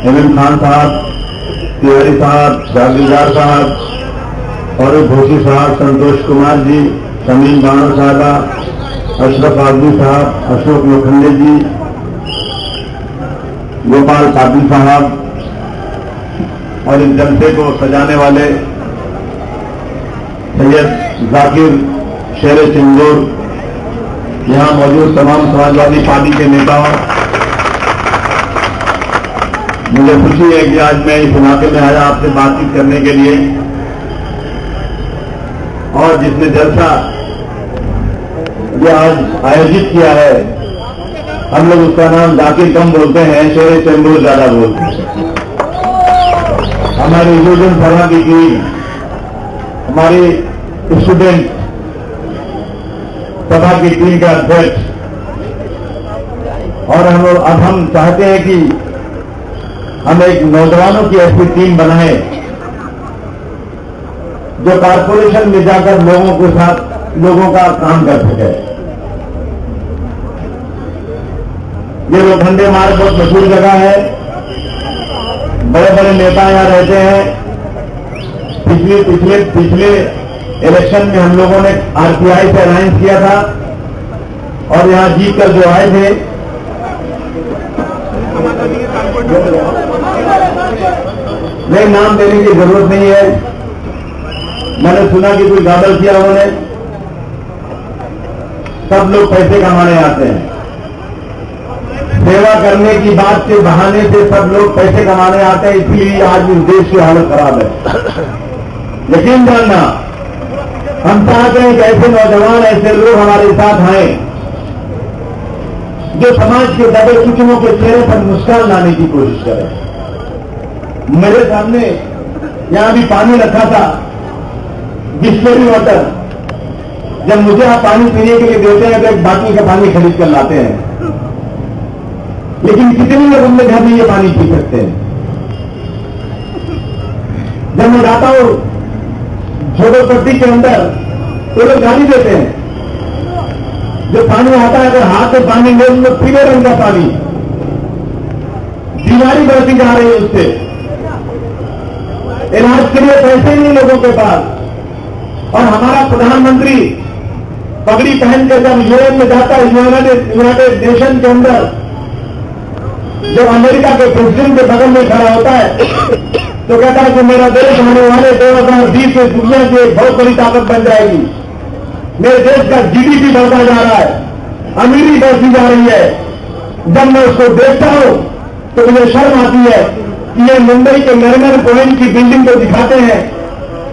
MM Khan साहब, तिवारी साहब, जागीरदार साहब, और घोषी साहब, संतोष कुमार जी, समीन बाणर साहबा, अशरफ आदमी साहब, अशोक लोखंडे जी, गोपाल कादिर साहब और इस जलसे को सजाने वाले सैयद जाकिर शेर चिंगोर, यहां मौजूद तमाम समाजवादी पार्टी के नेताओं, मुझे खुशी है कि आज मैं इस इलाके में आया आपसे बातचीत करने के लिए। और जिसने जलसा ये आज आयोजित किया है, हम लोग उसका नाम जाकिर कम बोलते हैं, शेर चंदूर ज्यादा बोलते हैं। हमारी यूजन फरमा की टीम, हमारी स्टूडेंट सभा की टीम के अध्यक्ष, और अब हम चाहते हैं कि हम एक नौजवानों की ऐसी टीम बनाएं जो कारपोरेशन में जाकर लोगों का काम कर सके। ये लोखंडे मार्ग बहुत मशहूर जगह है, बड़े बड़े नेता यहां रहते हैं। पिछले इलेक्शन में हम लोगों ने आरपीआई से अलायंस किया था और यहां जीत कर जो आए थे, नहीं नाम देने की जरूरत नहीं है। मैंने सुना कि कोई गाबल किया उन्होंने। सब लोग पैसे कमाने आते हैं, सेवा करने की बात के बहाने से सब लोग पैसे कमाने आते हैं, इसलिए आज इस देश की हालत खराब है। यकीन जानना, हम चाहते हैं कि ऐसे नौजवान, ऐसे लोग हमारे साथ आए जो समाज के दबे कुचलों के चेहरे पर मुस्कान लाने की कोशिश करें। मेरे सामने यहां भी पानी रखा था, बिस्लरी वाटर। जब मुझे आप पानी पीने के लिए देते हैं तो एक बाटली का पानी खरीद कर लाते हैं, लेकिन कितने लोग अपने घर में ये पानी पी सकते हैं? जब मैं जाता हूं झोपड़पट्टी के अंदर तो लोग गाली देते हैं। जो पानी आता है, अगर हाथ से पानी ले लो, पीले रंग का पानी, बीमारी बढ़ती जा रही है उससे। इलाज के लिए पैसे नहीं लोगों के पास। और हमारा प्रधानमंत्री पगड़ी पहन के जब यूएन में जाता है, यूनाइटेड नेशन के अंदर, जब अमेरिका के प्रेसिडेंट के बगल में खड़ा होता है तो कहता है कि मेरा देश आने वाले 2020 में दुनिया की एक बहुत बड़ी ताकत बन जाएगी। मेरे देश का जीडीपी बढ़ता जा रहा है, अमीरी बढ़ती जा रही है। जब मैं उसको देखता हूं तो मुझे शर्म आती है कि ये मुंबई के नरिमन पॉइंट की बिल्डिंग को दिखाते हैं,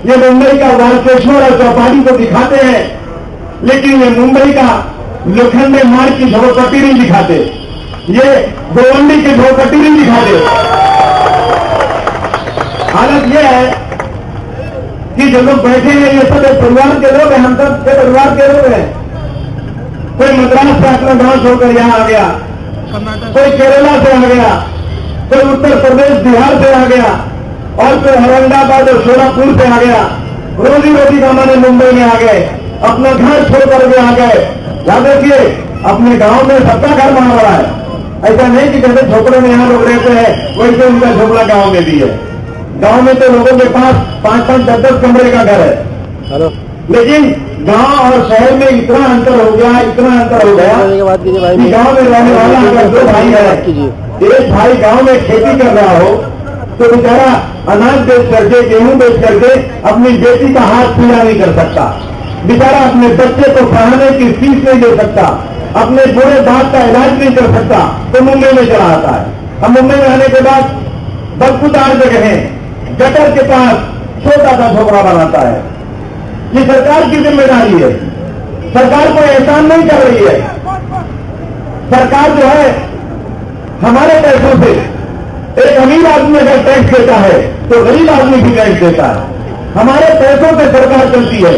ये मुंबई का वारकेश्वर और चौपाटी को दिखाते हैं, लेकिन ये मुंबई का लोखंडे मार्ग की झोपड़पट्टी नहीं दिखाते, ये गोवंडी की झोपड़पट्टी नहीं दिखाते। हालत यह है कि जो लोग बैठे हैं ये सब एक परिवार के लोग हैं, हम सब के परिवार के लोग हैं। कोई मद्रास से अपना गांव छोड़कर यहां आ गया, कोई केरला से आ गया, कोई उत्तर प्रदेश बिहार से आ गया, और कोई औरंगाबाद और सोलापुर से आ गया। रोजी रोटी कमाने मुंबई में आ गए, अपना घर छोड़कर भी आ गए। याद रखिए, अपने गांव में सबका घर बना बड़ा है। ऐसा नहीं कि जैसे झोपड़े में यहां लोग रहते हैं वैसे उनका झोपड़ा गांव में भी है। गांव में तो लोगों के पास 5-5, 10-10 कमरे का घर है। लेकिन गांव और शहर में इतना अंतर हो गया कि गांव में रहने वाला अगर 2 भाई है, एक भाई गांव में खेती कर रहा हो तो बेचारा अनाज बेच करके, गेहूं बेच करके अपनी बेटी का हाथ पीला नहीं कर सकता, बेचारा अपने बच्चे को पढ़ाने की फीस नहीं दे सकता, अपने बूढ़े बाप का इलाज नहीं कर सकता, तो मुंबई में चला आता है। अब मुंबई में आने के बाद बदबूदार जगह है, गटर के पास छोटा सा झोपड़ा बनाता है। ये सरकार की जिम्मेदारी है, सरकार कोई एहसान नहीं कर रही है। सरकार जो है हमारे पैसों से, एक अमीर आदमी अगर टैक्स देता है तो गरीब आदमी भी टैक्स देता है। हमारे पैसों से सरकार चलती है,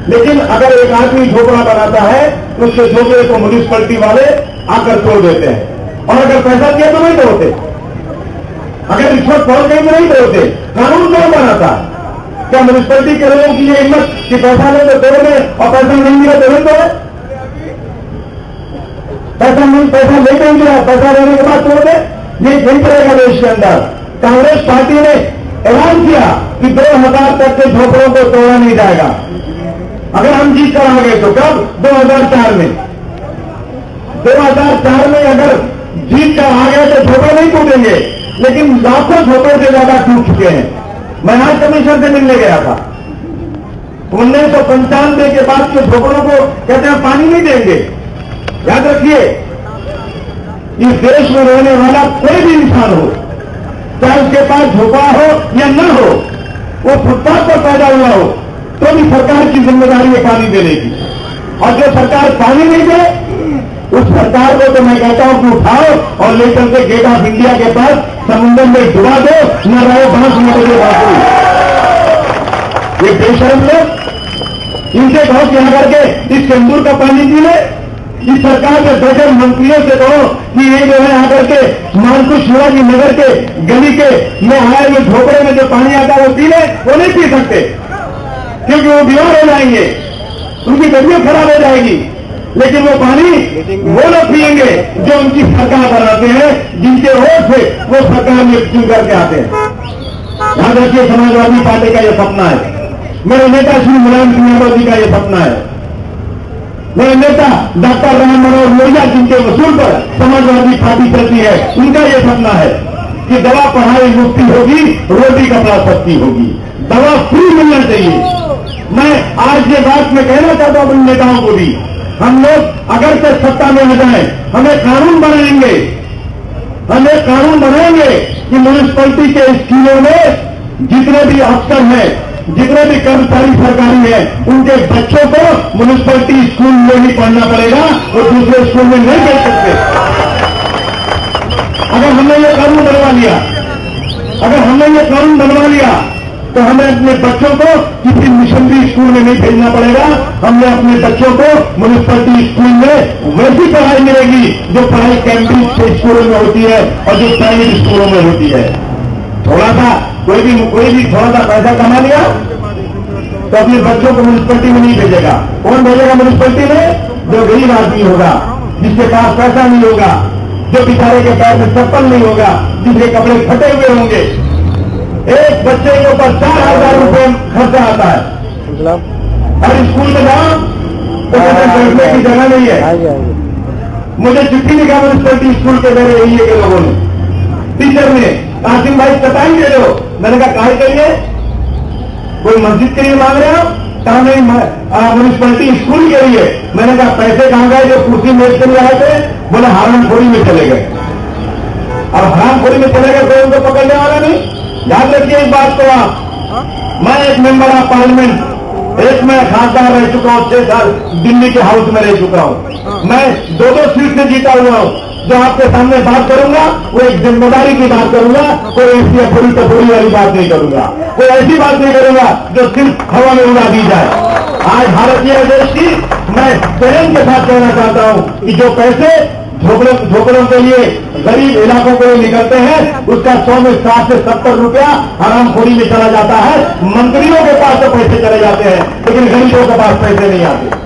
लेकिन अगर एक आदमी झोपड़ा बनाता है तो उसके झोपड़े को म्यूनिसिपैलिटी वाले आकर तोड़ देते हैं, और अगर पैसा दिया तो नहीं तोड़ते, अगर रिश्वत पहुंच गई तो नहीं तोड़ते। कानून कौन बनाता है? क्या म्यूनिसिपैलिटी के लोगों की ये हिम्मत कि पैसा ले तो तोड़ में और पैसा नहीं मिला तो नहीं तोड़े? पैसा लेके ही मिला, पैसा लेने के बाद तोड़ दे। ये नहीं चलेगा देश के अंदर। कांग्रेस पार्टी ने ऐलान किया कि 2000 तक के झोपड़ों को तोड़ा नहीं जाएगा। अगर हम जीत कर आ गए तो कब? 2004 में। 2004 में अगर जीत कर आ गए तो झोपड़े नहीं टूटेंगे, लेकिन लाखों झोपड़े से ज्यादा टूट चुके हैं। मैं आज कमिश्नर से मिलने गया था। 1995 के बाद के झोपड़ों को कहते हैं पानी नहीं देंगे। याद रखिए, इस देश में रहने वाला कोई भी इंसान हो, चाहे उसके पास झोपड़ा हो या न हो, वो फुटपाथ पर पैदा हुआ हो, तो भी सरकार की जिम्मेदारी है पानी देने की। और जो सरकार पानी नहीं दे, उस सरकार को तो मैं कहता हूं कि उठाओ और लेकर के गेट ऑफ इंडिया के पास समुद्र में डुबा दो, न रहे बांस न बजे बापू। ये बेशरम लोग, इनसे कहो कि यहां करके इस सिंदूर का पानी पी ले। इस सरकार के दर्जन मंत्रियों से कहो कि ये जो है आकर के मानकुश शिवाजी नगर के गली के में आए हुए झोपड़े में जो पानी आता है वो पी ले। वो नहीं पी सकते, क्योंकि वो बीमार हो जाएंगे, उनकी तबीयत खराब हो जाएगी। लेकिन वो पानी वो लोग पिएंगे जो उनकी सरकार बनाते हैं, जिनके वोट से वो सरकार में चुन करके आते हैं। याद रखिए, समाजवादी पार्टी का यह सपना है। मेरे नेता श्री मुलायम सिंह यादव जी का यह सपना है। मेरे नेता डॉक्टर राम मनोहर लोहिया, जिनके वसूल पर समाजवादी पार्टी चलती है, उनका यह सपना है कि दवा पढ़ाई मुफ्ती होगी, रोटी कपड़ा सस्ती होगी, दवा फ्री मिलना चाहिए। मैं आज ये बात मैं कहना चाहता हूं उन नेताओं को भी, हम लोग अगर से सत्ता में आ जाए, हमें कानून बनाएंगे कि म्यूनिसिपैलिटी के स्कूलों में जितने भी अफसर हैं, जितने भी कर्मचारी सरकारी हैं, उनके बच्चों को म्यूनिसिपैलिटी स्कूल में ही पढ़ना पड़ेगा, वो दूसरे स्कूल में नहीं पढ़ सकते। अगर हमने ये कानून बनवा लिया तो हमें अपने बच्चों को किसी मिशनरी स्कूल में नहीं भेजना पड़ेगा। हमें अपने बच्चों को म्यूनिसिपैलिटी स्कूल में वैसी पढ़ाई मिलेगी जो पढ़ाई कैंब्रिज के स्कूलों में होती है और जो प्राइवेट स्कूलों में होती है। थोड़ा सा कोई भी थोड़ा सा पैसा कमा लिया तो अपने बच्चों को म्यूनिसिपैलिटी में नहीं भेजेगा। कौन भेजेगा म्यूनिसिपैलिटी में? जो गरीब आदमी होगा, जिसके पास पैसा नहीं होगा, जो बेचारे के पैर में चप्पल नहीं होगा, जिसके कपड़े फटे हुए होंगे। एक बच्चे के ऊपर 4000 रुपये खर्चा आता है। और स्कूल में जाओ तो बैठने की जगह नहीं है। मुझे चिट्ठी लिखा म्यूनिसिपैलिटी स्कूल के मेरे एरिया के लोगों ने, टीचर ने, कासिम भाई चटाई दे दो। मैंने कहा काहे के लिए? कोई मस्जिद के लिए मांग रहे हो? कहा नहीं, म्यूनिसिपैलिटी स्कूल के लिए। मैंने कहा पैसे कहां गए जो कुर्सी मेज के लिए आए थे? बोले हरामखोरी में चले गए। अब हरामखोरी में चले गए तो उनको पकड़ने वाला नहीं। याद रखिए इस बात को आप। मैं एक मेंबर ऑफ पार्लियामेंट, एक मैं खासदार रह चुका हूं, 6 साल दिल्ली के हाउस में रह चुका हूं। मैं 2 सीट से जीता हुआ हूं। जो आपके सामने बात करूंगा वो एक जिम्मेदारी की बात करूंगा, कोई ऐसी अफोड़ी तफोड़ी वाली बात नहीं करूंगा, कोई ऐसी बात नहीं करूंगा जो सिर्फ हवा में उड़ा दी जाए। आज भारतीय देश की मैं चैलेंज के साथ कहना चाहता हूं कि जो पैसे झोपड़ों के लिए गरीब इलाकों के लिए निकलते हैं, उसका 100 में 60 से 70 रुपया हरामखोरी में चला जाता है। मंत्रियों के पास तो पैसे चले जाते हैं, लेकिन गरीबों के पास पैसे नहीं आते।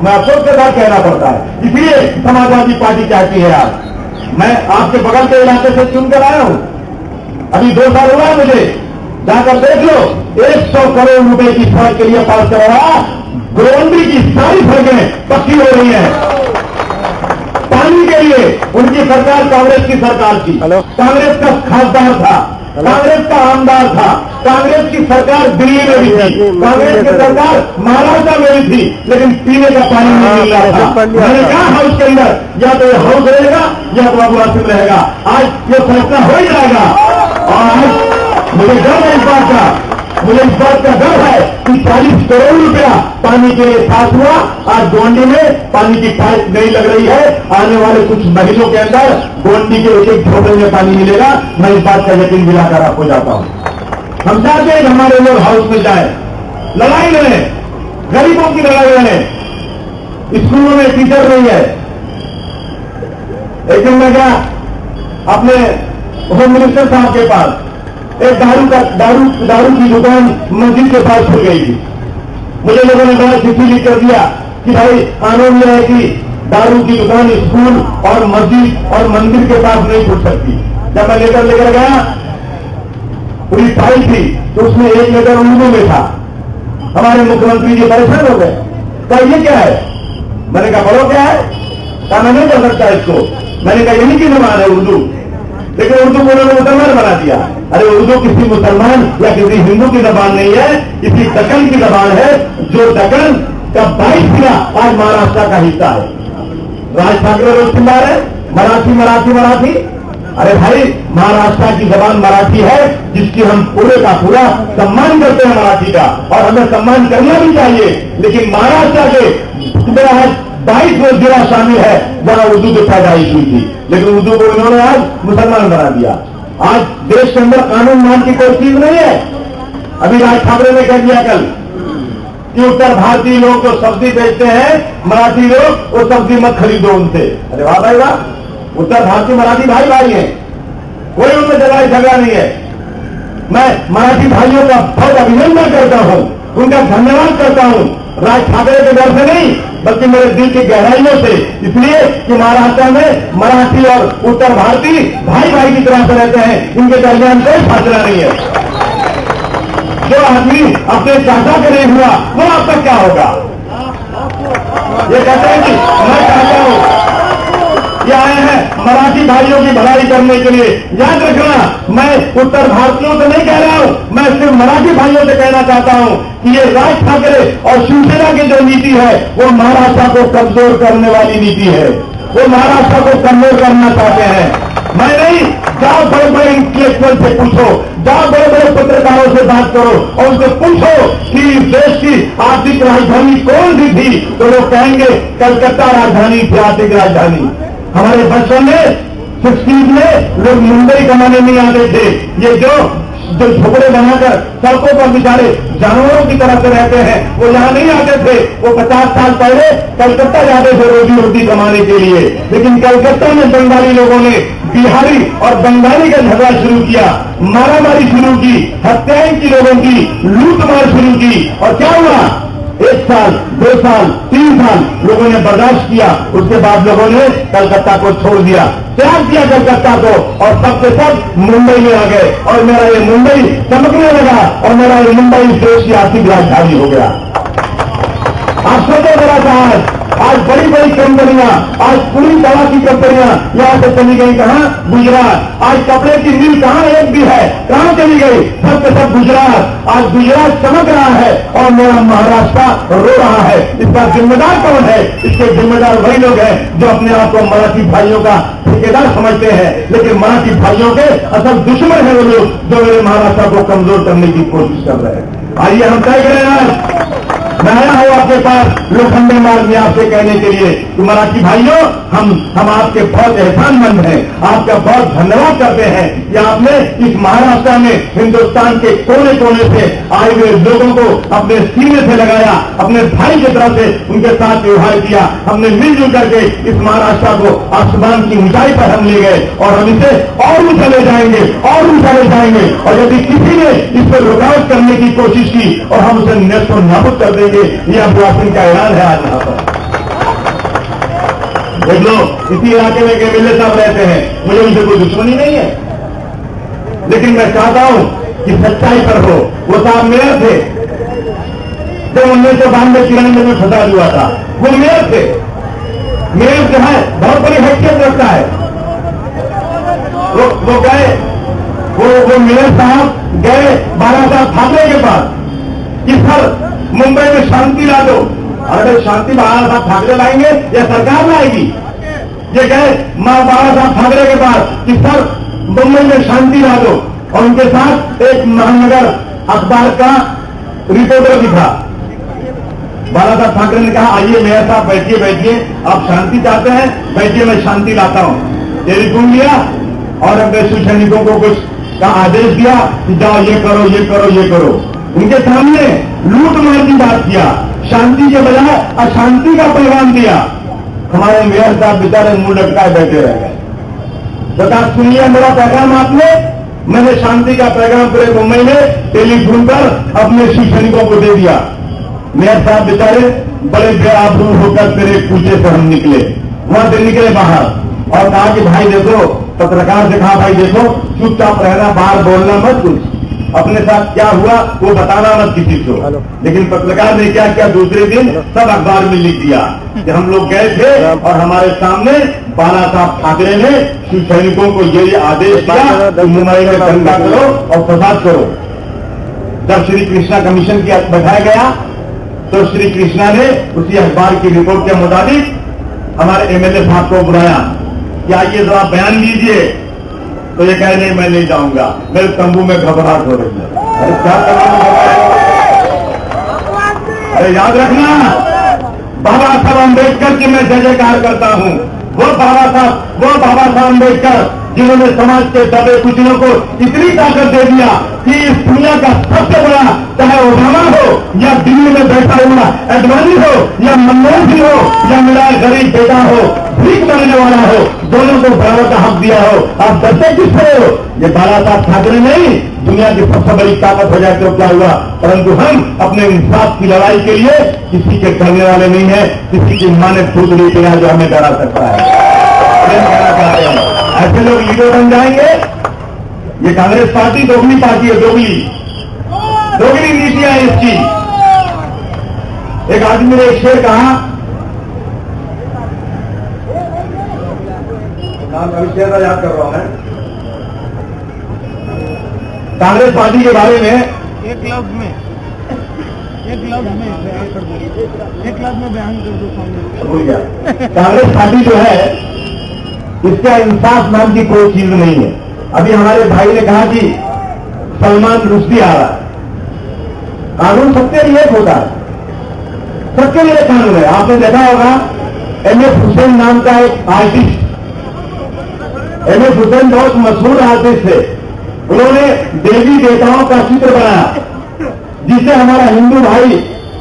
मैं अफसोस के साथ कहना पड़ता है। इसलिए समाजवादी पार्टी चाहती है। आज मैं आपके बगल के इलाके से चुनकर आया हूं, अभी 2 साल हुआ है मुझे। जाकर देख लो, 100 करोड़ रुपए की सड़क के लिए पास करवाया। गोवंडी की सारी सड़कें पक्की हो रही है। पानी के लिए उनकी सरकार कांग्रेस की सरकार थी, कांग्रेस का खासदार था, कांग्रेस का आमदार था, कांग्रेस की सरकार दिल्ली में भी थी, कांग्रेस की सरकार महाराष्ट्र में भी थी, लेकिन पीने का पानी नहीं मिल रहा था। मैंने कहा हाउस के अंदर या तो हाउस रहेगा या तो अबू आसिम रहेगा। आज ये फैसला हो ही जाएगा। और आज मुझे गर्व है इस बात का, मुझे इस बात का गर्व है कि 40 करोड़ रुपया पानी के लिए पास हुआ। आज गोंडी में पानी की पाइप नहीं लग रही है। आने वाले कुछ महीनों के अंदर गोंडी के एक झोपड़े में पानी मिलेगा। मैं इस बात का यकीन दिलाकर आपको जाता हूं। हम चाहते हैं कि हमारे लोग हाउस में जाए, लड़ाई लड़ें, गरीबों की लड़ाई लड़ें। स्कूलों में टीचर नहीं है। एक दिन मैं गया अपने होम मिनिस्टर साहब के पास, एक दारू की दुकान मस्जिद के पास खुल गई थी। मुझे लोगों ने बड़ा चिट्ठी लिख कर दिया कि भाई कानून यह है कि दारू की दुकान स्कूल और मस्जिद और मंदिर के पास नहीं खुल सकती। जब मैं लेटर लेकर गया, पूरी फाइल थी, तो उसमें एक लेटर उर्दू में था। हमारे मुख्यमंत्री जी परेशान हो गए, कहा ये क्या है? मैंने कहा पढ़ो क्या है? कहा मैं नहीं पढ़ सकता इसको। मैंने कहा यही की जबान है उर्दू, लेकिन उर्दू को उन्होंने मुसलमान बना दिया। अरे उर्दू किसी मुसलमान या किसी हिंदू की जबान नहीं है, किसी दक्कन की जबान है, जो दक्कन का 22 जिला आज महाराष्ट्र का हिस्सा है। राज ठाकरे रोज चिल्ला रहे मराठी मराठी मराठी। अरे भाई, महाराष्ट्र की जबान मराठी है, जिसकी हम पूरे का पूरा सम्मान करते हैं मराठी का, और हमें सम्मान करना भी चाहिए। लेकिन महाराष्ट्र के 22 जिला शामिल है जहां उर्दू की पैदाइश हुई थी, लेकिन उर्दू को इन्होंने आज मुसलमान बना दिया। आज देश के अंदर कानून मान की कोई चीज नहीं है। अभी राज ठाकरे ने कह दिया कल कि उत्तर भारतीय लोग जो सब्जी बेचते हैं, मराठी लोग वो सब्जी मत खरीदो उनसे। अरे वाह भाई वाह, उत्तर भारतीय मराठी भाई भाई हैं, कोई उनमें लड़ाई झगड़ा नहीं है। मैं मराठी भाइयों का बहुत अभिनंदन करता हूं, उनका धन्यवाद करता हूं, राज ठाकरे के डर से नहीं बल्कि मेरे दिल की गहराइयों से, इसलिए कि महाराष्ट्र में मराठी और उत्तर भारतीय भाई भाई की तरह से रहते हैं, इनके दरमियान कोई फासला नहीं है। जो आदमी अपने चाचा के नहीं हुआ वो अब तक क्या होगा? ये कहते हैं कि मैं चाहता हूं, ये आए हैं मराठी भाइयों की भलाई करने के लिए। याद रखना, मैं उत्तर भारतीयों से नहीं कह रहा हूं, मैं सिर्फ मराठी भाइयों से कहना चाहता हूं कि ये राज ठाकरे और शिवसेना की जो नीति है वो महाराष्ट्र को कमजोर करने वाली नीति है। वो महाराष्ट्र को कमजोर करना चाहते हैं। मैं नहीं, जाओ बड़े बड़े इंटेलेक्चुअल से पूछो, जाओ बड़े बड़े पत्रकारों से बात करो और उनसे पूछो कि देश की आर्थिक राजधानी कौन सी थी, तो लोग कहेंगे कलकत्ता राजधानी थी, आर्थिक राजधानी। हमारे बचपन में 60s में लोग मुंबई कमाने नहीं आते थे। ये जो झोपड़े बनाकर सड़कों पर बेचारे जानवरों की तरह से रहते हैं, वो यहां नहीं आते थे। वो 50 साल पहले कलकत्ता जाते थे रोजी रोटी कमाने के लिए। लेकिन कलकत्ता में बंगाली लोगों ने बिहारी और बंगाली का झगड़ा शुरू किया, मारामारी शुरू की, हत्याएं की, लोगों की लूटमार शुरू की, और क्या हुआ? 1 साल 2 साल 3 साल लोगों ने बर्दाश्त किया। उसके बाद लोगों ने कलकत्ता को छोड़ दिया, त्याग दिया कलकत्ता को, और सबके सब मुंबई में आ गए। और मेरा ये मुंबई चमकने लगा, और मेरा ये मुंबई देश की आर्थिक राजधानी हो गया। आप सोचो जरा सा, आज बड़ी बड़ी कंपनियां, आज पूरी दवा की कंपनियां यहां से चली गई कहां? गुजरात। आज कपड़े की मिल कहां एक भी है, कहां चली गई? सब के सब गुजरात। आज गुजरात चमक रहा है और मेरा महाराष्ट्र रो रहा है। इसका जिम्मेदार कौन है? इसके जिम्मेदार वही लोग हैं जो अपने आप को मराठी भाइयों का ठेकेदार समझते हैं, लेकिन मराठी भाइयों के असल दुश्मन है वो लोग जो मेरे महाराष्ट्र को कमजोर करने की कोशिश कर रहे हैं। आइए हम तय करें ना, मैं आया हूं आपके पास लोखंडे मार्ग में आपसे कहने के लिए कि मराठी भाइयों, हम आपके बहुत एहसानमंद हैं, आपका बहुत धन्यवाद करते हैं कि आपने इस महाराष्ट्र में हिंदुस्तान के कोने कोने से आए हुए लोगों को अपने सीने से लगाया, अपने भाई की तरह से उनके साथ व्यवहार किया। हमने मिलजुल करके इस महाराष्ट्र को आसमान की ऊंचाई पर हम ले गए, और हम इसे और ऊंचा ले जाएंगे, और ऊंचा ले जाएंगे। और यदि किसी ने इस पर रुकावट करने की कोशिश की और हम उसे नेस्तो नाबूद कर देंगे, ये अब्बासिन का ऐलान है आज यहां पर। देख लो, इसी इलाके में एमएलए साहब रहते हैं, मुझे उनसे कोई दुश्मनी नहीं है, लेकिन मैं चाहता हूं कि सच्चाई पर हो। वो साहब मेयर थे जब 1992-93 में फसाद हुआ था, वो मेयर थे। मेयर जो है बहुत बड़ी हैसियत रखता है। वो गए, वो मेयर साहब गए बाला साहब ठाकरे के पास कि सर मुंबई में शांति ला दो। अरे शांति बाला साहब ठाकरे लाएंगे या सरकार लाएगी? ये गए बाला साहब ठाकरे के पास कि सर मुंबई में शांति ला दो, और उनके साथ एक महानगर अखबार का रिपोर्टर भी था। बाला साहब ठाकरे ने कहा आइए मेयर साहब बैठिए बैठिए, आप शांति चाहते हैं, बैठिए मैं शांति लाता हूं। टेलीफोन लिया और अपने सैनिकों को कुछ का आदेश दिया कि जाओ ये करो ये करो ये करो। उनके सामने लूट मार की बात किया, शांति के बजाय अशांति का पैगाम दिया। हमारे मेयर साहब बेचारे मुंह लटकाए बैठे रह गए। बता सुनिए मेरा पैगाम आपने, मैंने शांति का पैगाम पूरे मुंबई में टेलीफोन पर अपने सैनिकों को दे दिया। मेयर साहब बेचारे बड़े बेआबरू होकर तेरे पूछे से हम निकले, वहां से निकले बाहर और कहा कि भाई देखो पत्रकार से कहा भाई देखो चुपचाप रहना, बाहर बोलना मत, कुछ अपने साथ क्या हुआ वो बताना मत किसी को। लेकिन पत्रकार ने क्या किया, दूसरे दिन सब अखबार में लिख दिया कि हम लोग गए थे और हमारे सामने बाला साहब ठाकरे ने शिव सैनिकों को ये आदेश दिया कि मुंबई में दंगा करो और फसाद करो। जब श्री कृष्णा कमीशन की बैठाया गया तो श्री कृष्णा ने उसी अखबार की रिपोर्ट के मुताबिक हमारे एमएलए साहब को बुलाया कि आइए जरा बयान दीजिए। तो ये कहे नहीं मैं नहीं जाऊंगा, मेरे तंबू में घबराहट हो रही है। अरे क्या अरे याद रखना, बाबा साहब अम्बेडकर की मैं जय जयकार करता हूं। वो बाबा साहब अम्बेडकर जिन्होंने समाज के दबे कुचलों को इतनी ताकत दे दिया कि इस दुनिया का सबसे बड़ा, चाहे ओबामा हो या दिल्ली में बैठा हुआ एडवाणी हो या मनमोहन सिंह हो या मेरा गरीब बेटा हो, भीख मांगने वाला हो, दोनों को बराबर का हक दिया हो। आप डरते किससे हो? ये बाला साहब ठाकरे नहीं, दुनिया की सबसे बड़ी ताकत हो जाए तो क्या हुआ। परंतु हम अपने इंसाफ की लड़ाई के लिए किसी के डरने वाले नहीं है, किसी की माने खुद नहीं किया जो हमें डरा सकता है। कहना चाहते हैं ऐसे लोग लीडर बन जाएंगे। ये कांग्रेस पार्टी दोगली पार्टी है, दोगली नीतियां है इसकी। एक आदमी ने एक शेर कहा, नाम अभी शेर याद कर रहा हूं मैं, कांग्रेस पार्टी के बारे में एक लफ्ज में बयान कर दो सामने। भूल गया। कांग्रेस पार्टी जो है इसका इंसाफ नाम की कोई चीज नहीं है। अभी हमारे भाई ने कहा कि सलमान रुश्दी आ रहा है। कानून सबके लिए एक होता है, सबके लिए कानून है। आपने देखा होगा एमएफ हुसैन नाम का एक आर्टिस्ट, एमएफ हुसैन बहुत मशहूर आर्टिस्ट थे। उन्होंने देवी देवताओं का चित्र बनाया जिससे हमारा हिंदू भाई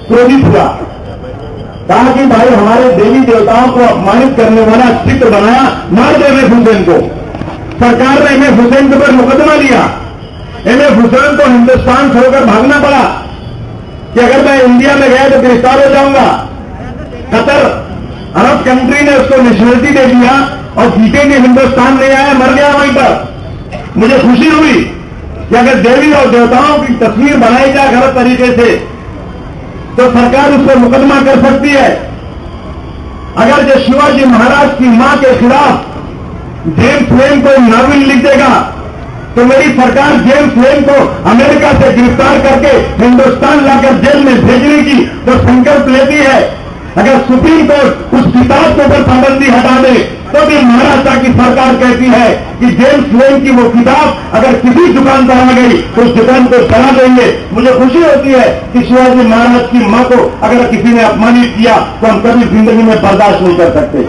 क्रोधित हुआ। कहा कि भाई हमारे देवी देवताओं को अपमानित करने वाला चित्र बनाया, मार दो एमएफ हुसैन को। सरकार ने एमएफ हुसैन के ऊपर मुकदमा लिया। एमएफ हुसैन को हिंदुस्तान छोड़कर भागना पड़ा कि अगर मैं इंडिया में गया तो गिरफ्तार हो जाऊंगा। कतर अरब कंट्री ने उसको नेशनलिटी दे दिया और जीते भी हिंदुस्तान नहीं आया, मर गया वहीं पर। मुझे खुशी हुई कि अगर देवी और देवताओं की तस्वीर बनाई जाए गलत तरीके से तो सरकार उस पर मुकदमा कर सकती है। अगर जो शिवाजी महाराज की मां के खिलाफ जेम्स वेन को नावल लिख देगा तो मेरी सरकार जेम्स वेन को अमेरिका से गिरफ्तार करके हिंदुस्तान लाकर जेल में भेजने की तो संकल्प लेती है। अगर सुप्रीम कोर्ट उस किताब के ऊपर पाबंदी हटा दे तो भी महाराष्ट्र की सरकार कहती है कि जेम्स वेन की वो किताब अगर किसी दुकान पर आ गई तो उस दुकान को जला देंगे। मुझे खुशी होती है कि शिवाजी महाराज की मां को अगर किसी ने अपमानित किया तो हम कभी जिंदगी में बर्दाश्त नहीं कर सकते।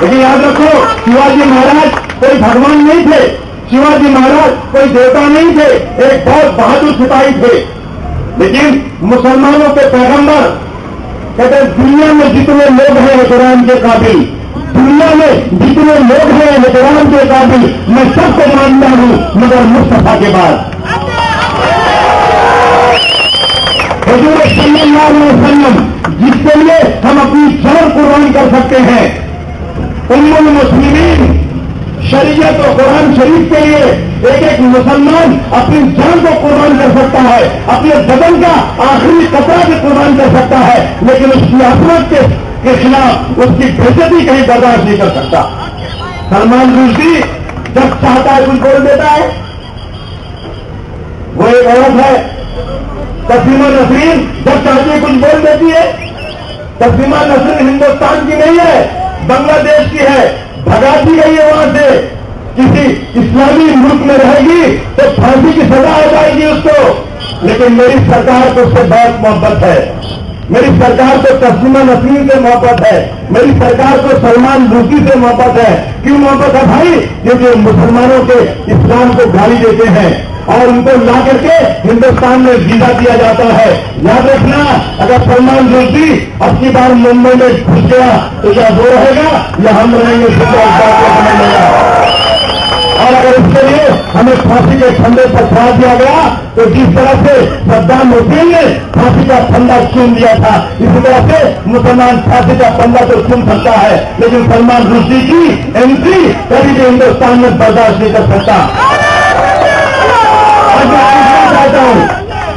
लेकिन याद रखो, शिवाजी महाराज कोई भगवान नहीं थे, शिवाजी महाराज कोई देवता नहीं थे, एक बहुत बहादुर सिपाही थे। लेकिन मुसलमानों के पैगंबर कहते दुनिया में जितने लोग हैं कुरान के काबिल, दुनिया में जितने लोग हैं कुरान के काबिल, मैं सबको मानता हूं मगर मुस्तफा के बाद। हुजूर सल्लल्लाहु अलैहि वसल्लम जिसके लिए हम अपनी जान कुर्बान कर सकते हैं, उम्मुल मुस्लिमीन शरीयत और कुरान शरीफ के लिए एक एक मुसलमान अपनी जान को कुर्बान कर सकता है, अपने बदन का आखिरी कतरा भी कुर्बान कर सकता है, लेकिन उसकी अफरत के खिलाफ उसकी बेइज्जती कहीं बर्दाश्त नहीं कर सकता। सलमान रुश्दी जब चाहता है कुछ बोल देता है। वो एक औरत है तस्लीमा नसरीन, जब चाहती है कुछ बोल देती है। तस्लीमा नसरीन हिंदुस्तान की नहीं है, बांग्लादेश की है, भगा दी गई है वहां से। किसी इस्लामी मुल्क में रहेगी तो फांसी की सजा हो जाएगी उसको। लेकिन मेरी सरकार को उससे बहुत मोहब्बत है, मेरी सरकार को तस्लीमा नसरीन से मोहब्बत है, मेरी सरकार को सलमान रुश्दी से मोहब्बत है। क्यों मोहब्बत है भाई? क्योंकि मुसलमानों के इस्लाम को गाली देते हैं और उनको ला करके हिंदुस्तान में वीजा दिया जाता है। याद रखना, अगर सलमान रुश्दी अब की बार मुंबई में घुस गया तो क्या वो रहेगा या हम रहेंगे? और अगर इसके लिए हमें फांसी के फंदे पर फंसा दिया गया तो जिस तरह से सद्दाम हुसैन ने फांसी का फंदा चुन दिया था, इसी तरह से मुसलमान फांसी का फंदा तो चुन सकता है, लेकिन सलमान रुश्दी की एंट्री कभी भी हिंदुस्तान में बर्दाश्त नहीं कर सकता। आज मैं पूछना चाहता हूं,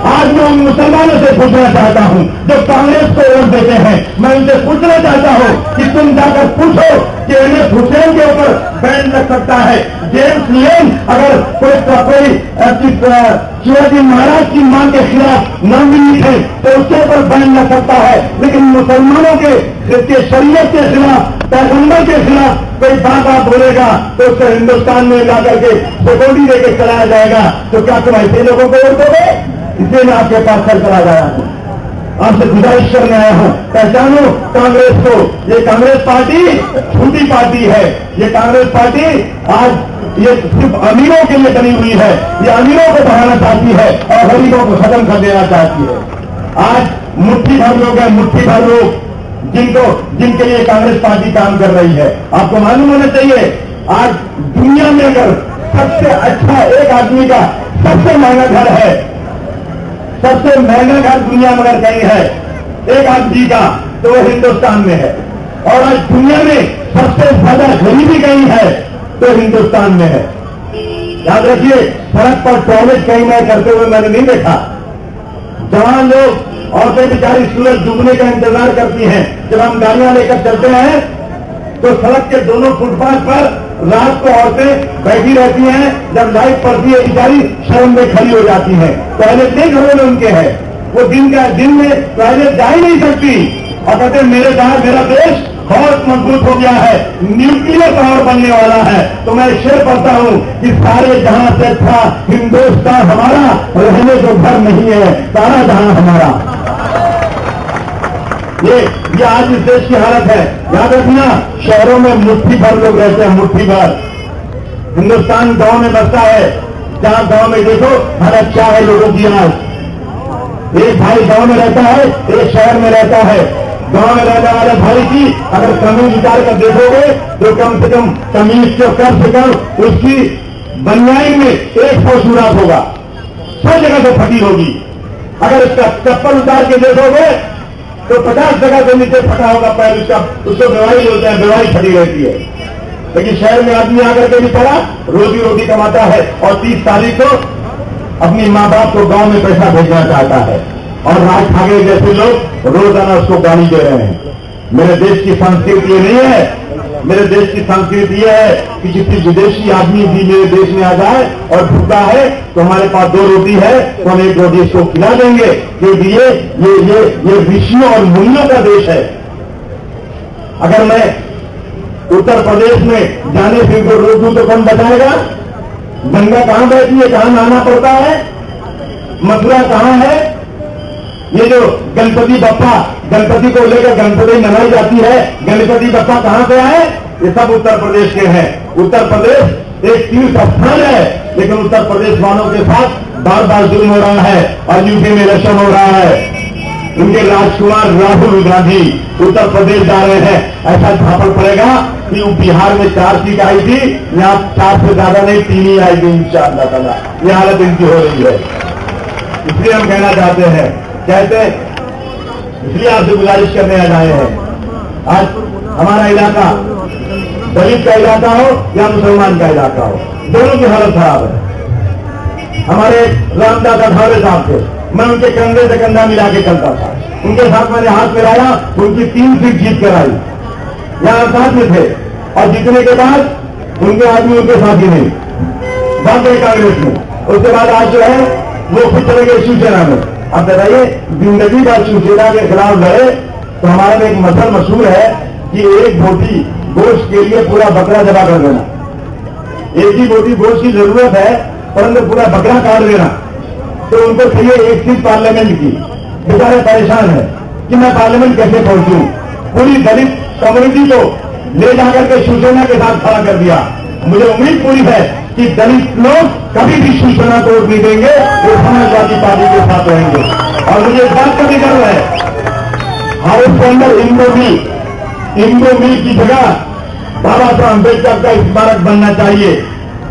आज मैं उन मुसलमानों से पूछना चाहता हूं जो कांग्रेस को वोट देते हैं, मैं उनसे पूछना चाहता हूं कि तुम जाकर पूछो कि एमएस हुसैन के ऊपर बैन लग सकता है। जेम्स लेन अगर कोई शिवाजी महाराज की मांग के खिलाफ नॉमिनी थे तो उसके ऊपर बैन लग सकता है, लेकिन मुसलमानों के शरीयत के खिलाफ, पैगंबर के खिलाफ कोई बात बोलेगा तो उसको हिंदुस्तान में लाकर के सिक्योरिटी देकर चलाया जाएगा। तो क्या तुम ऐसे लोगों को वोट दोगे? इसलिए मैं आपके पास चल कर आया हूं, आपसे गुजारिश करने आया हूं, पहचानो कांग्रेस को। ये कांग्रेस पार्टी छोटी पार्टी है, ये कांग्रेस पार्टी आज ये सिर्फ अमीरों के लिए बनी हुई है, ये अमीरों को बढ़ाना चाहती है और गरीबों को खत्म कर देना चाहती है। आज मुट्ठी भर लोग हैं, मुट्ठी भर लोग जिनके लिए कांग्रेस पार्टी काम कर रही है। आपको मालूम होना चाहिए, आज दुनिया में अगर सबसे अच्छा एक आदमी का सबसे महंगा घर है, सबसे महंगा घर दुनिया में अगर कहीं है एक आदमी का, तो वो हिंदुस्तान में है। और आज दुनिया में सबसे ज्यादा गरीबी कहीं है तो हिंदुस्तान में है। याद रखिए, सड़क पर टॉयलेट कहीं मैं करते हुए मैंने नहीं देखा। जवान लोग, औरतें बेचारी सूरज डूबने का इंतजार करती हैं। जब हम गाड़ियां लेकर चलते हैं तो सड़क के दोनों फुटपाथ पर रात को औरतें बैठी रहती हैं, जब लाइट पड़ती है बेचारी शर्म में खड़ी हो जाती हैं। टॉयलेट नहीं घरों में उनके है, वो दिन में टॉयलेट जा ही नहीं सकती और कहते मेरा देश बहुत मजबूत हो गया है, न्यूक्लियर पावर बनने वाला है। तो मैं शेर पढ़ता हूं कि सारे जहां से अच्छा हिंदुस्तान हमारा, रहने को घर नहीं है, सारा जहां हमारा। ये आज इस देश की हालत है। याद रखना, शहरों में मुट्ठी भर लोग रहते हैं, मुट्ठी भर। हिंदुस्तान गांव में बसता है, जहां गांव में देखो हालत क्या है लोगों की। आज एक भाई गांव में रहता है, एक शहर में रहता है। गांव में रहने वाले भाई की अगर कमीज उतार कर देखोगे तो कम से कम कमीज के कम से कम उसकी बनियाई में 1 फुट सुराख होगा, 100 जगह से फटी होगी। अगर उसका चप्पल उतार के देखोगे तो 50 जगह से नीचे फटा होगा पैर उसका, उसको बीमारी बोलते हैं, बीमारी फटी रहती है। लेकिन शहर में आदमी आकर के भी पड़ा, रोजी रोटी कमाता है और 30 तारीख को अपनी माँ बाप को गांव में पैसा भेजना चाहता है और राज ठाकरे जैसे लोग रोजाना उसको गाली दे रहे हैं। मेरे देश की संस्कृति ये नहीं है। मेरे देश की संस्कृति ये है कि किसी विदेशी आदमी भी मेरे देश में आ जाए और भूखा है तो हमारे पास 2 रोटी है तो हम 1 रोटी इसको खिला देंगे, क्योंकि ये ऋषियों और मुनियों का देश है। अगर मैं उत्तर प्रदेश में जाने से इनको रोक दूं तो कौन बचाएगा? गंगा कहां बैठी है, कहां नहाना पड़ता है, मथुरा कहां है? ये जो गणपति बप्पा, गणपति को लेकर गणपति मनाई जाती है, गणपति बप्पा कहां से आए? ये सब उत्तर प्रदेश के हैं। उत्तर प्रदेश एक तीर्थ स्थान है, लेकिन उत्तर प्रदेश वालों के साथ बार बार जुल्म हो रहा है और यूपी में इलेक्शन हो रहा है। उनके राजकुमार राहुल गांधी उत्तर प्रदेश जा रहे हैं। ऐसा झापड़ पड़ेगा कि बिहार में 4 सीट आई थी, यहां 4 से ज्यादा नहीं 3 ही आएगी इंशाअल्लाह ताला। ये हालत इनकी हो रही है। इसलिए हम कहना चाहते हैं, इसलिए आपसे गुजारिश करने आए हैं। आज हमारा इलाका दलित का इलाका हो या मुसलमान का इलाका हो, दोनों की हालत खराब है। हमारे रामदास अठावले साहब थे, मैं उनके कंधे से कंधा मिला के चलता था, उनके साथ मैंने हाथ मिलाया, उनकी 3 सीट जीत कर आई। यहां साथ में थे और जीतने के बाद उनके आदमी उनके साथ ही नहीं, भाग गए कांग्रेस में। उसके बाद आज जो है वो खुद चले गए शिवसेना में। अब बताइए, जिंदगी भर शिवसेना के खिलाफ लड़े तो हमारे में एक मसल मशहूर है कि एक बोटी गोश्त के लिए पूरा बकरा जबा कर देना। एक ही बोटी गोश्त की जरूरत है परंतु पूरा बकरा काट देना। तो उनको चाहिए 1 सीट पार्लियामेंट की। बेचारे परेशान है कि मैं पार्लियामेंट कैसे पहुंचूं। पूरी दलित कम्युनिटी को ले जाकर के शिवसेना के साथ खड़ा कर दिया। मुझे उम्मीद पूरी है कि दलित लोग कभी भी शिवसेना को वोट नहीं देंगे, वो समाजवादी पार्टी के साथ रहेंगे। और मुझे इस बात का भी गर्व है, हाउस के अंदर इंडो मिल की जगह बाबा साहब अम्बेडकर का स्मारक बनना चाहिए।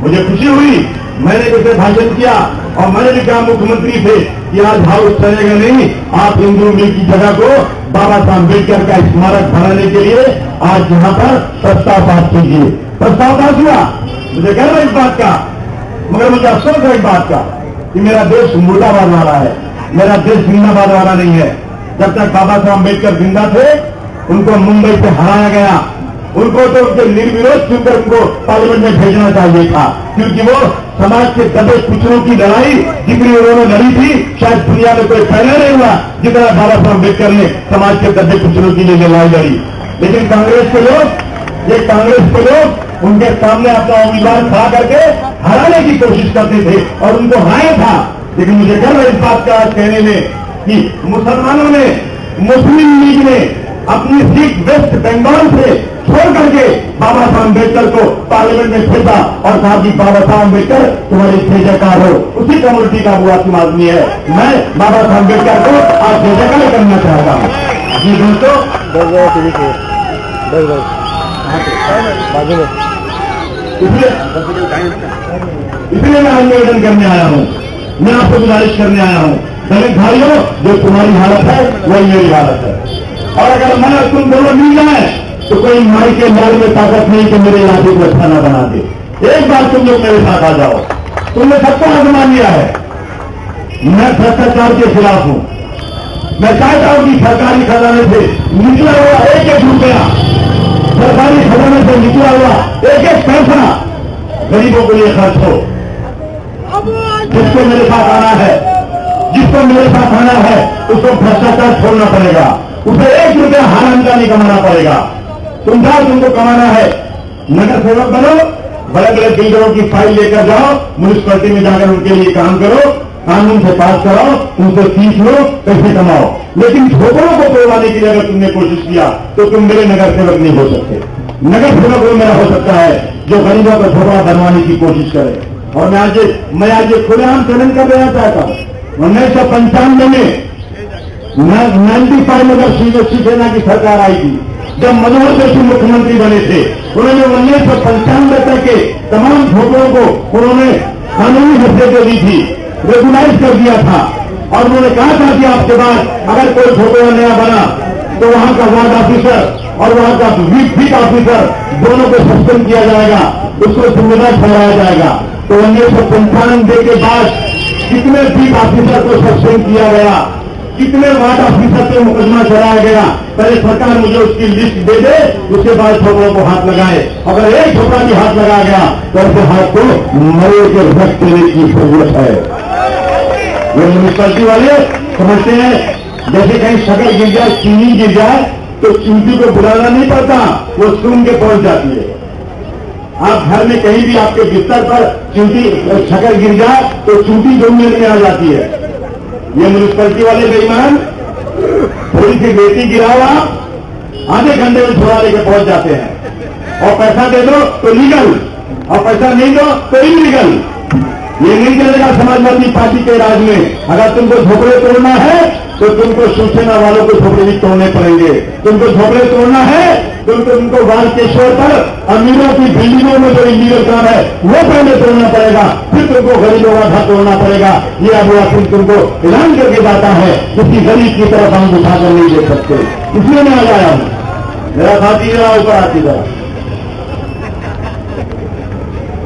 मुझे खुशी हुई, मैंने जैसे भाषण किया और मैंने भी कहा मुख्यमंत्री थे कि आज हाउस चलेगा नहीं, आप हिंदू मिल की जगह को बाबा साहब अम्बेडकर का स्मारक बनाने के लिए आज यहां पर प्रस्ताव पास कीजिए। प्रस्ताव पास हुआ, मुझे गर्व है इस बात का, मगर मुझे अफसोस है इस बात का कि मेरा देश मुर्दाबाद वाला है, मेरा देश जिंदाबाद वाला नहीं है। जब तक बाबा साहब अम्बेडकर जिंदा थे उनको मुंबई से हराया गया, उनको तो उनके निर्विरोध चुनकर उनको पार्लियामेंट में भेजना चाहिए था, क्योंकि वो समाज के दबे कुचलों की लड़ाई जितनी उन्होंने लड़ी थी शायद दुनिया में कोई पहले नहीं हुआ जितना बाबा साहब अम्बेडकर ने समाज के दबे कुचलों की लिए लड़ाई लड़ी। लेकिन कांग्रेस के लोग उनके सामने अपना उम्मीदवार खड़ा करके हराने की कोशिश करते थे और उनको हराया था। लेकिन मुझे गर्व है इस बात का आज कहने में कि मुसलमानों ने, मुस्लिम लीग ने अपनी सीट वेस्ट बंगाल से छोड़ करके बाबा साहब अम्बेडकर को पार्लियामेंट में भेजा और कहा कि बाबा साहब अम्बेडकर तुम्हारी जय जयकार हो। उसी कम्युनिटी का वो आत्म आदमी है। मैं बाबा साहब अम्बेडकर को आज जय जयकार करना चाहता हूँ। जी दोस्तों, इसलिए मैं निवेदन करने आया हूँ, मैं आपको गुजारिश करने आया हूँ, दलित भाइयों जो तुम्हारी हालत है वही मेरी हालत है, और अगर मैं और तुम दोनों मिल जाए तो कोई माई के लाल में ताकत नहीं कि मेरे लाठी को अच्छा न बना दे। एक बार तुम लोग मेरे साथ आ जाओ, तुमने सबको आजमा लिया है। मैं भ्रष्टाचार के खिलाफ हूं। मैं चाहता हूं कि सरकारी खजाने से निकला हुआ एक एक रुपया, सरकारी खजाने से निकला हुआ एक एक पैसा गरीबों के लिए खर्च हो। जिसको मेरे साथ आना है, जिसको मेरे साथ आना है उसको भ्रष्टाचार छोड़ना पड़ेगा, उसे एक रुपया हराम का नहीं कमाना पड़ेगा। तुमको कमाना है, नगर सेवक बनो, बड़े बड़े बिल्डरों की फाइल लेकर जाओ, म्यूनिसिपैलिटी में जाकर उनके लिए काम करो, कानून से पास कराओ, उनसे सीख लो, पैसे कमाओ। लेकिन झोपड़ों को तोड़वाने के लिए अगर तुमने कोशिश किया तो तुम मेरे नगर सेवक नहीं हो सकते। नगर सेवक वो मेरा हो सकता है जो गरीबों का झोपड़ा बनवाने की कोशिश करे। और मैं आज ये खुलेआम चैलेंज कर देना चाहता हूं। 1995 में 95 में जब शिवसेना की सरकार आई थी, जब मनोहर जोशी मुख्यमंत्री बने थे, उन्होंने 1995 तक के तमाम झोपड़ों को उन्होंने कानूनी हैसियत दी थी, रेगुलाइज कर दिया था। और उन्होंने कहा था कि आपके बाद अगर कोई झोपड़ा नया बना तो वहां का वार्ड ऑफिसर और वहां का वीक ऑफिसर दोनों को सस्पेंड किया जाएगा, उसको जिम्मेदार ठहराया जाएगा। तो 1995 के बाद कितने वीक ऑफिसर को सस्पेंड किया गया, कितने वार्ड ऑफिसर पे मुकदमा चलाया गया। पहले सरकार मुझे उसकी लिस्ट दे दे, उसके बाद झोपड़ों को हाथ लगाए। अगर एक झोपड़ा भी हाथ लगाया गया तो ऐसे हाथ को मरे के रख देने की जरूरत है। ये म्यूनिसिपैलिटी वाले समझते हैं जैसे कहीं शक्कर गिर जाए, चीनी गिर जाए तो चींटी को बुलाना नहीं पड़ता, वो सूंघ के पहुंच जाती है। आप घर में कहीं भी आपके बिस्तर पर चींटी शक्कर गिर जाए तो चींटी जमीन में आ जाती है। ये म्यूनिसिपैलिटी वाले बेईमान थोड़ी सी बेटी गिराओ, आप आधे घंटे में छोड़ा लेके पहुंच जाते हैं। और पैसा दे दो तो लीगल, और पैसा नहीं दो तो इलीगल। ये नहीं चलेगा समाजवादी पार्टी के राज में। अगर तुमको झोपड़े तोड़ना है तो तुमको शिवसेना वालों को झोपड़े भी तोड़ने पड़ेंगे। तुमको झोपड़े तोड़ना है तो तुमको बालकेश्वर पर अमीरों की बिल्डिंगों में जो इलीगल काम है वो पहले तोड़ना पड़ेगा, फिर तुमको गरीबों का घर तोड़ना पड़ेगा। ये अबू आसिम तुमको ऐलान करके जाता है, किसी गरीब की तरफ हम उठाकर नहीं दे सकते। इसलिए मैं आ आया हूं। मेरा साथी जरा ऊपर आती जरा,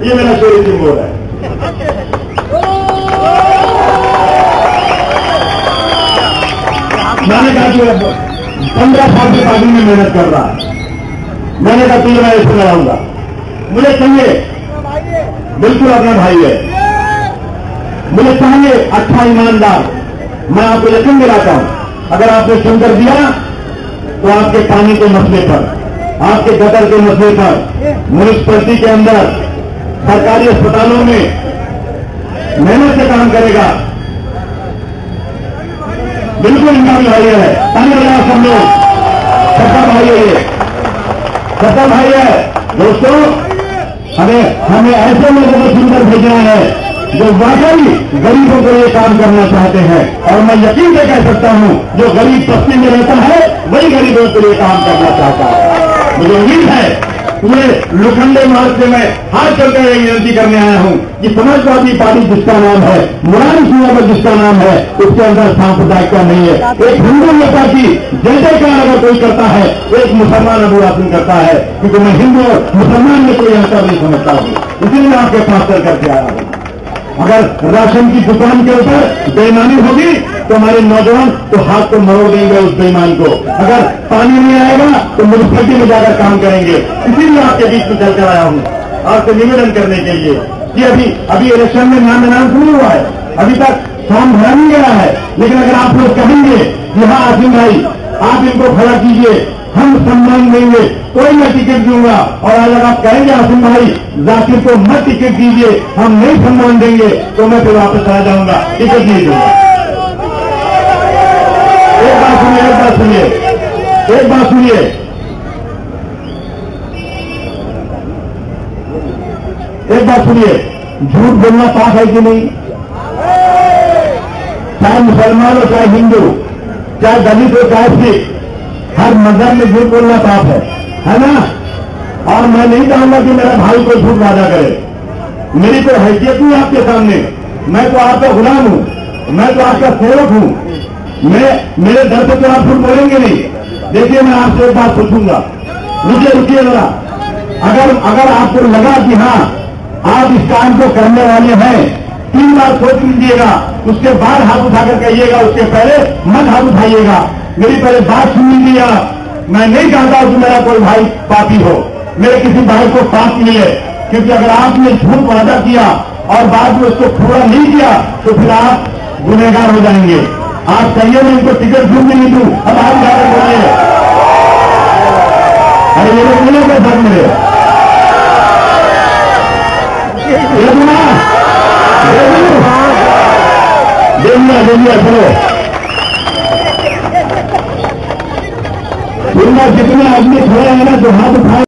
ये मेरा चोरी सिंबल है। मैंने कहा कि 15 साल से पार्टी में मेहनत कर रहा है, मैंने कहा तुझे मैं इससे लड़ाऊंगा, मुझे चाहिए, बिल्कुल अपना भाई है, मुझे चाहिए अच्छा ईमानदार। मैं आपको यकीन दिलाता हूं, अगर आपने चुनकर दिया तो आपके पानी के मसले पर, आपके गटर के मसले पर, म्यूनिसिपैलिटी के अंदर, सरकारी अस्पतालों में मेहनत से काम करेगा। बिल्कुल इनका भी भाई है, ताली बजाओ सब लोग, सबका भाई है ये, सबका भाई है। दोस्तों, हमें ऐसे लोगों को चुनकर भेजना है जो वाकई गरीबों के लिए काम करना चाहते हैं। और मैं यकीन से कह सकता हूं, जो गरीब बस्ती में रहता है वही गरीबों के लिए काम करना चाहता है। मुझे उम्मीद है पूरे लोखंडे मार्ग से मैं हाथ चलकर यही विनती करने आया हूं कि समाजवादी पार्टी जिसका नाम है, मुरारी सिंह जिसका नाम है, उसके अंदर सांप्रदायिकता नहीं है। एक हिंदू नेता की जय जयकार अगर कोई करता है, एक मुसलमान अबू रासिम करता है, क्योंकि मैं हिंदू और मुसलमान में कोई अंतर नहीं समझता हूं। इसीलिए मैं आपके पास करके आया हूं। अगर राशन की दुकान के ऊपर बेईमानी होगी तो हमारे नौजवान तो हाथ को मरोड़ देंगे उस बेईमान को। अगर पानी नहीं आएगा तो म्यूनिसिपैलिटी में जाकर काम करेंगे। इसीलिए आपके बीच में चलकर आया हूं, आपसे निवेदन करने के लिए कि अभी इलेक्शन में नाम शुरू हुआ है, अभी तक फॉर्म भरा नहीं गया है। लेकिन अगर आप लोग कहेंगे कि हाँ आसिम भाई आप इनको खड़ा कीजिए, हम सम्मान देंगे, कोई मैं टिकट दूंगा, और अगर आप कहेंगे आसिम भाई जाकिर को मत टिकट दीजिए, हम नहीं सम्मान देंगे, तो मैं फिर वापस आ जाऊंगा, टिकट नहीं दूंगा। एक बात सुनिए, एक बात सुनिए, झूठ बोलना पाप है कि नहीं? चाहे मुसलमान हो, चाहे हिंदू, चाहे दलित हो, चाहे सिख, हर मजहब में झूठ बोलना पाप है ना? और मैं नहीं चाहूंगा कि मेरा भाई कोई झूठ वादा करे। मेरी कोई हैसियत नहीं आपके सामने, मैं तो आपका गुलाम हूं, मैं तो आपका सेवक हूं। मेरे डर से तो आप झूठ बोलेंगे नहीं। देखिए मैं आपसे एक बात पूछूंगा, रुकिए जरा। अगर आपको लगा कि हाँ आप इस काम को करने वाले हैं, 3 बार सोच लीजिएगा, उसके बाद हाथ उठाकर कहिएगा, उसके पहले मत हाथ उठाइएगा। मेरी पहले बात सुन लीजिए आप। मैं नहीं चाहता कि मेरा कोई भाई पापी हो, मेरे किसी भाई को पाप मिले, क्योंकि अगर आपने झूठ वादा किया और बाद में उसको पूरा नहीं किया तो फिर आप गुनहगार हो जाएंगे। आप कहिए मैं इनको टिकट दूं भी नहीं दूं, अब आप जाकर बोलिए। अरे ये लोग मिले क्या सर मेरे? दे दिया चलो।